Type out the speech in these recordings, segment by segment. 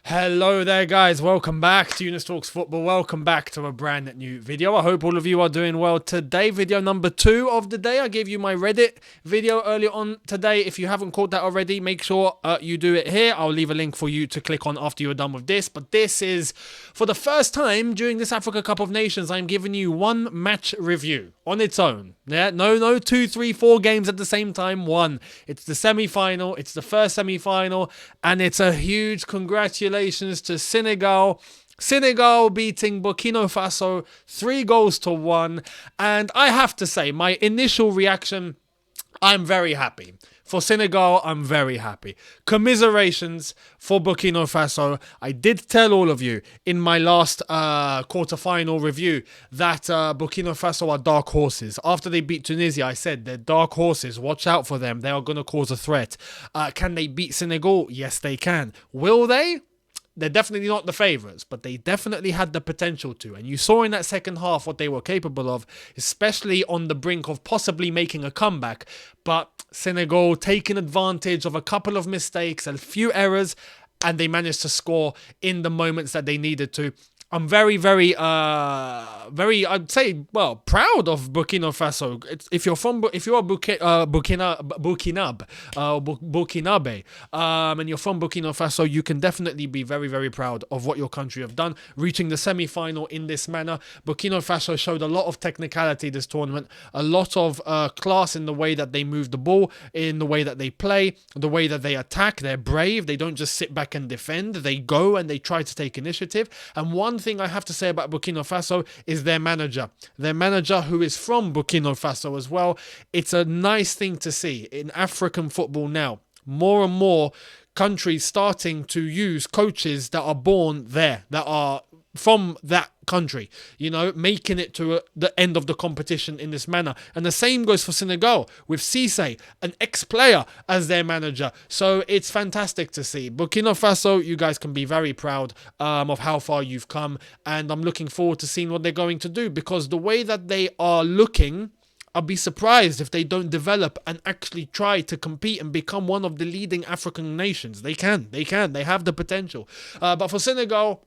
Hello there guys, welcome back to Younes Talks Football, welcome back to a brand new video. I hope all of you are doing well today. Video number 2 of the day. I gave you my Reddit video earlier on today. If you haven't caught that already, make sure you do it here. I'll leave a link for you to click on after you're done with this. But this is, for the first time during this Africa Cup of Nations, I'm giving you one match review on its own. Yeah, no 2, 3, 4 games at the same time. One. It's the semi-final, it's the first semi-final, and it's a huge congratulations to Senegal. Senegal beating Burkina Faso 3-1. And I have to say, my initial reaction, I'm very happy. For Senegal, I'm very happy. Commiserations for Burkina Faso. I did tell all of you in my last quarter-final review that Burkina Faso are dark horses. After they beat Tunisia, I said they're dark horses. Watch out for them. They are going to cause a threat. Can they beat Senegal? Yes, they can. Will they? They're definitely not the favourites, but they definitely had the potential to. And you saw in that second half what they were capable of, especially on the brink of possibly making a comeback. But Senegal taking advantage of a couple of mistakes, a few errors, and they managed to score in the moments that they needed to. I'm very, I'd say, well, proud of Burkina Faso. If you're Burkinabe, and you're from Burkina Faso, you can definitely be very, very proud of what your country have done, reaching the semi-final in this manner. Burkina Faso showed a lot of technicality this tournament, a lot of class in the way that they move the ball, in the way that they play, the way that they attack. They're brave. They don't just sit back and defend. They go and they try to take initiative. And one thing I have to say about Burkina Faso is their manager. Their manager, who is from Burkina Faso as well. It's a nice thing to see in African football now. More and more countries starting to use coaches that are born there, that are from that country, you know, making it to the end of the competition in this manner. And the same goes for Senegal with Cisse, an ex-player, as their manager. So it's fantastic to see. Burkina Faso, you guys can be very proud of how far you've come, and I'm looking forward to seeing what they're going to do, because the way that they are looking, I'll be surprised if they don't develop and actually try to compete and become one of the leading African nations. They have the potential. But for Senegal,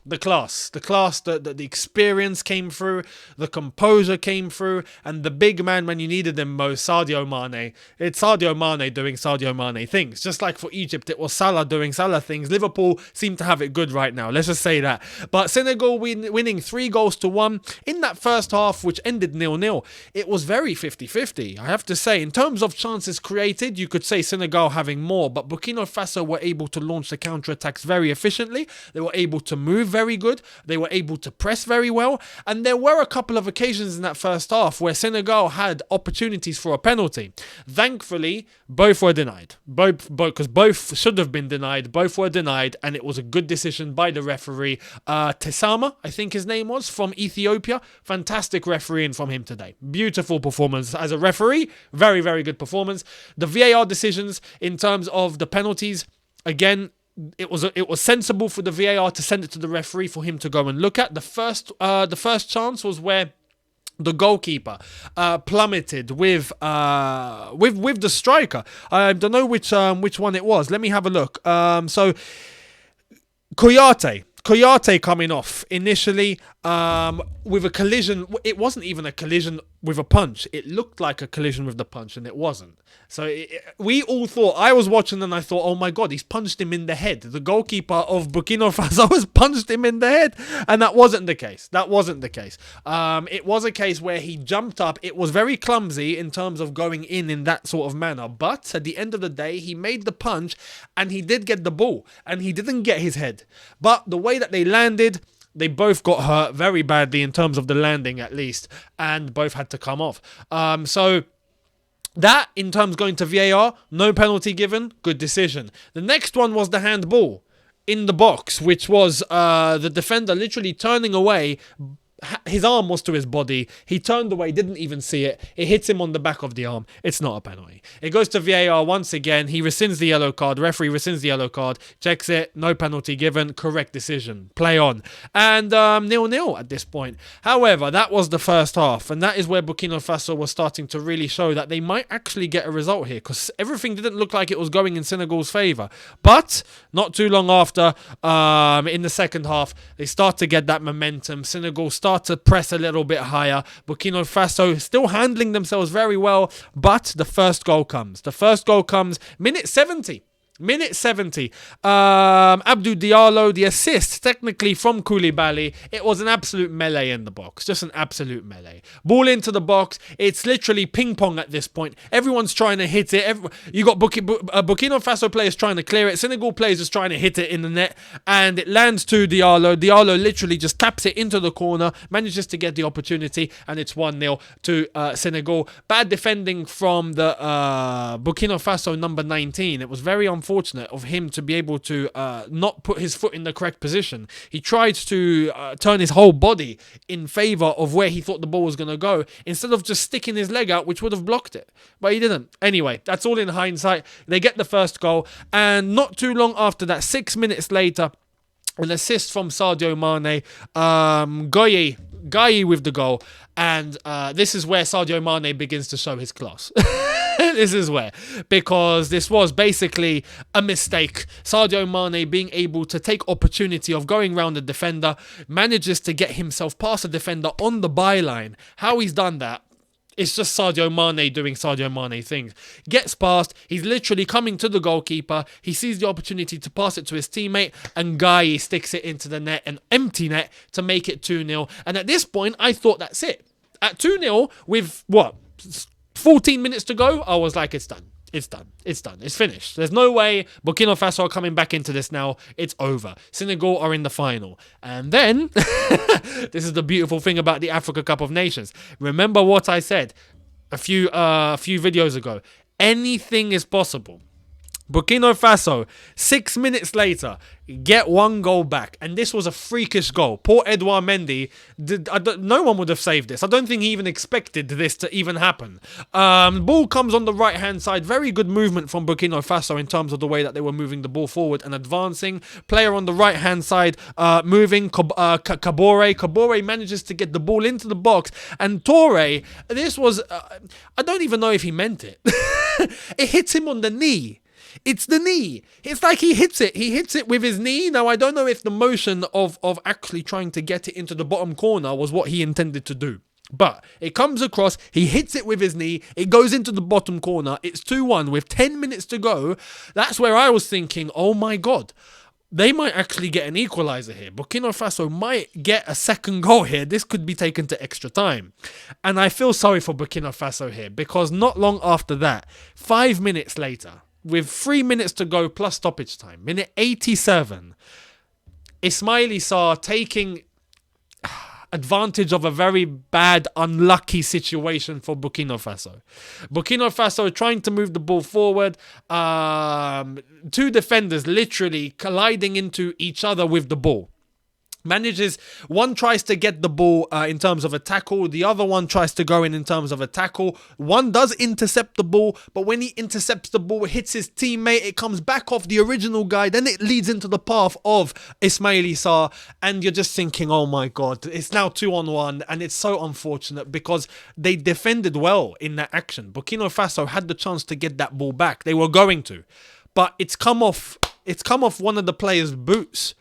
the experience came through, the composure came through, and the big man when you needed him most, Sadio Mane. It's Sadio Mane doing Sadio Mane things. Just like for Egypt, it was Salah doing Salah things. Liverpool seem to have it good right now. Let's just say that. But Senegal winning 3-1 in that first half, which ended 0-0. It was very 50-50, I have to say. In terms of chances created, you could say Senegal having more, but Burkina Faso were able to launch the counter-attacks very efficiently. They were able to move very good. They were able to press very well. And there were a couple of occasions in that first half where Senegal had opportunities for a penalty. Thankfully, both were denied. Because both should have been denied. Both were denied, and it was a good decision by the referee. Tessama, I think his name was, from Ethiopia. Fantastic refereeing from him today. Beautiful performance as a referee. Very, very good performance. The VAR decisions in terms of the penalties, again, it was sensible for the VAR to send it to the referee for him to go and look at. The first chance was where the goalkeeper plummeted with the striker. I don't know which one it was. Let me have a look. So Koyate coming off initially with a collision. It wasn't even a collision with a punch. It looked like a collision with the punch, and it wasn't. So we all thought, I was watching and I thought, oh my God, he's punched him in the head. The goalkeeper of Burkina Faso has punched him in the head. And that wasn't the case. It was a case where he jumped up. It was very clumsy in terms of going in that sort of manner. But at the end of the day, he made the punch and he did get the ball. And he didn't get his head. But the way that they landed, they both got hurt very badly in terms of the landing at least. And both had to come off. So that, in terms going to VAR, no penalty given, good decision. The next one was the handball in the box, which was the defender literally turning away his arm was to his body. He turned away, didn't even see it. It hits him on the back of the arm. It's not a penalty. It goes to VAR once again. He rescinds the yellow card. Referee rescinds the yellow card. Checks it. No penalty given. Correct decision. Play on. And 0-0 at this point. However, that was the first half. And that is where Burkina Faso was starting to really show that they might actually get a result here. Because everything didn't look like it was going in Senegal's favour. But not too long after, in the second half, they start to get that momentum. Senegal start to press a little bit higher. Burkina Faso still handling themselves very well, but the first goal comes. The first goal comes minute 70. Minute 70. Abdou Diallo, the assist, technically from Koulibaly. It was an absolute melee in the box. Just an absolute melee. Ball into the box. It's literally ping pong at this point. Everyone's trying to hit it. You got Burkina Faso players trying to clear it. Senegal players just trying to hit it in the net. And it lands to Diallo. Diallo literally just taps it into the corner. Manages to get the opportunity. And it's 1-0 to Senegal. Bad defending from the Burkina Faso number 19. It was very unfortunate of him to be able to not put his foot in the correct position. He tried to turn his whole body in favour of where he thought the ball was going to go, instead of just sticking his leg out, which would have blocked it. But he didn't. Anyway, that's all in hindsight. They get the first goal, and not too long after that, 6 minutes later, an assist from Sadio Mane, Gueye with the goal, and this is where Sadio Mane begins to show his class. This is where, because this was basically a mistake. Sadio Mane, being able to take opportunity of going round the defender, manages to get himself past the defender on the byline. How he's done that, it's just Sadio Mane doing Sadio Mane things. Gets past, he's literally coming to the goalkeeper, he sees the opportunity to pass it to his teammate, and Gueye sticks it into the net, an empty net, to make it 2-0. And at this point, I thought that's it. At 2-0, with 14 minutes to go, I was like, it's done. It's done. It's done. It's finished. There's no way Burkina Faso are coming back into this now. It's over. Senegal are in the final. And then, this is the beautiful thing about the Africa Cup of Nations. Remember what I said a few videos ago. Anything is possible. Burkina Faso, 6 minutes later, get one goal back. And this was a freakish goal. Poor Edouard Mendy, no one would have saved this. I don't think he even expected this to even happen. Ball comes on the right-hand side. Very good movement from Burkina Faso in terms of the way that they were moving the ball forward and advancing. Player on the right-hand side moving, Kabore. Kabore manages to get the ball into the box. And Toure, this was, I don't even know if he meant it. It hits him on the knee. It's the knee. It's like he hits it. He hits it with his knee. Now, I don't know if the motion of actually trying to get it into the bottom corner was what he intended to do. But it comes across, he hits it with his knee, it goes into the bottom corner, it's 2-1 with 10 minutes to go. That's where I was thinking, oh my God, they might actually get an equaliser here. Burkina Faso might get a second goal here. This could be taken to extra time. And I feel sorry for Burkina Faso here, because not long after that, 5 minutes later, with 3 minutes to go plus stoppage time, minute 87, Ismaili Sarr taking advantage of a very bad, unlucky situation for Burkina Faso. Burkina Faso trying to move the ball forward. Two defenders literally colliding into each other with the ball. One tries to get the ball in terms of a tackle. The other one tries to go in terms of a tackle. One does intercept the ball, but when he intercepts the ball, it hits his teammate. It comes back off the original guy. Then it leads into the path of Ismaili Sarr. And you're just thinking, oh my God, it's now 2-on-1. And it's so unfortunate because they defended well in that action. Burkina Faso had the chance to get that ball back. They were going to. But it's come off one of the players' boots.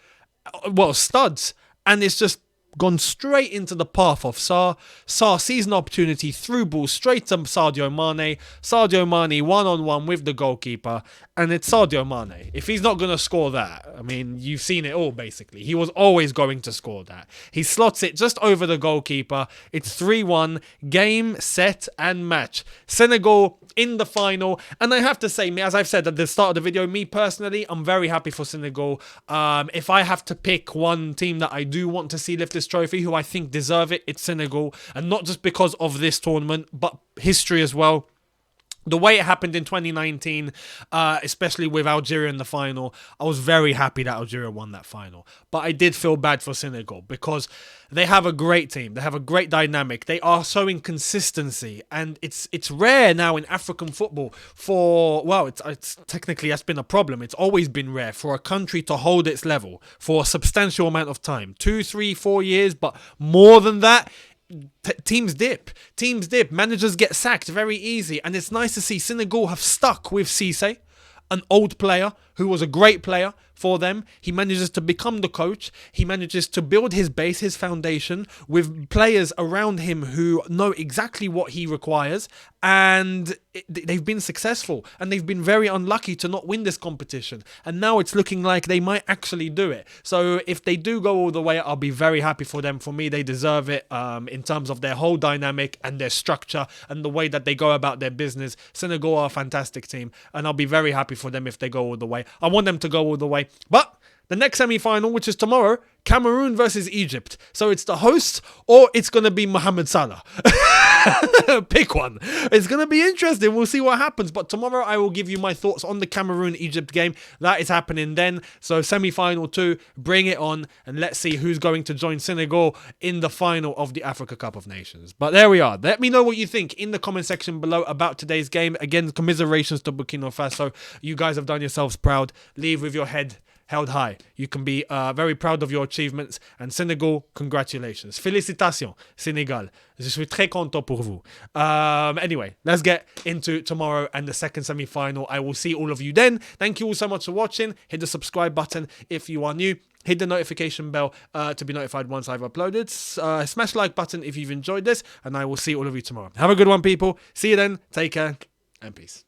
Well, studs, and it's just gone straight into the path of Sarr. Sarr sees an opportunity, through ball straight to Sadio Mane. Sadio Mane one-on-one with the goalkeeper, and it's Sadio Mane. If he's not going to score that, I mean, you've seen it all basically. He was always going to score that. He slots it just over the goalkeeper. It's 3-1, game, set, and match. Senegal in the final, and I have to say, as I've said at the start of the video, me personally, I'm very happy for Senegal. If I have to pick one team that I do want to see lift this trophy, who I think deserve it, it's Senegal, and not just because of this tournament, but history as well. The way it happened in 2019, especially with Algeria in the final, I was very happy that Algeria won that final. But I did feel bad for Senegal because they have a great team. They have a great dynamic. They are showing consistency. And it's rare now in African football for, well, it's technically that's been a problem. It's always been rare for a country to hold its level for a substantial amount of time. 2, 3, 4 years, but more than that, teams dip, managers get sacked very easy, and it's nice to see Senegal have stuck with Cisse, an old player who was a great player for them. He manages to become the coach. He manages to build his base, his foundation, with players around him who know exactly what he requires, and they've been successful, and they've been very unlucky to not win this competition, and now it's looking like they might actually do it. So if they do go all the way, I'll be very happy for them. For me, they deserve it in terms of their whole dynamic and their structure and the way that they go about their business. Senegal are a fantastic team, and I'll be very happy for them if they go all the way. I want them to go all the way. But the next semi-final, which is tomorrow, Cameroon versus Egypt. So it's the hosts, or it's going to be Mohamed Salah. Pick one. It's going to be interesting. We'll see what happens. But tomorrow I will give you my thoughts on the Cameroon-Egypt game. That is happening then. So semi-final 2, bring it on. And let's see who's going to join Senegal in the final of the Africa Cup of Nations. But there we are. Let me know what you think in the comment section below about today's game. Again, commiserations to Burkina Faso. You guys have done yourselves proud. Leave with your head held high. You can be very proud of your achievements. And Senegal, congratulations. Félicitations, Senegal. Je suis très content pour vous. Anyway, let's get into tomorrow and the second semi-final. I will see all of you then. Thank you all so much for watching. Hit the subscribe button if you are new. Hit the notification bell to be notified once I've uploaded. Smash the like button if you've enjoyed this. And I will see all of you tomorrow. Have a good one, people. See you then. Take care and peace.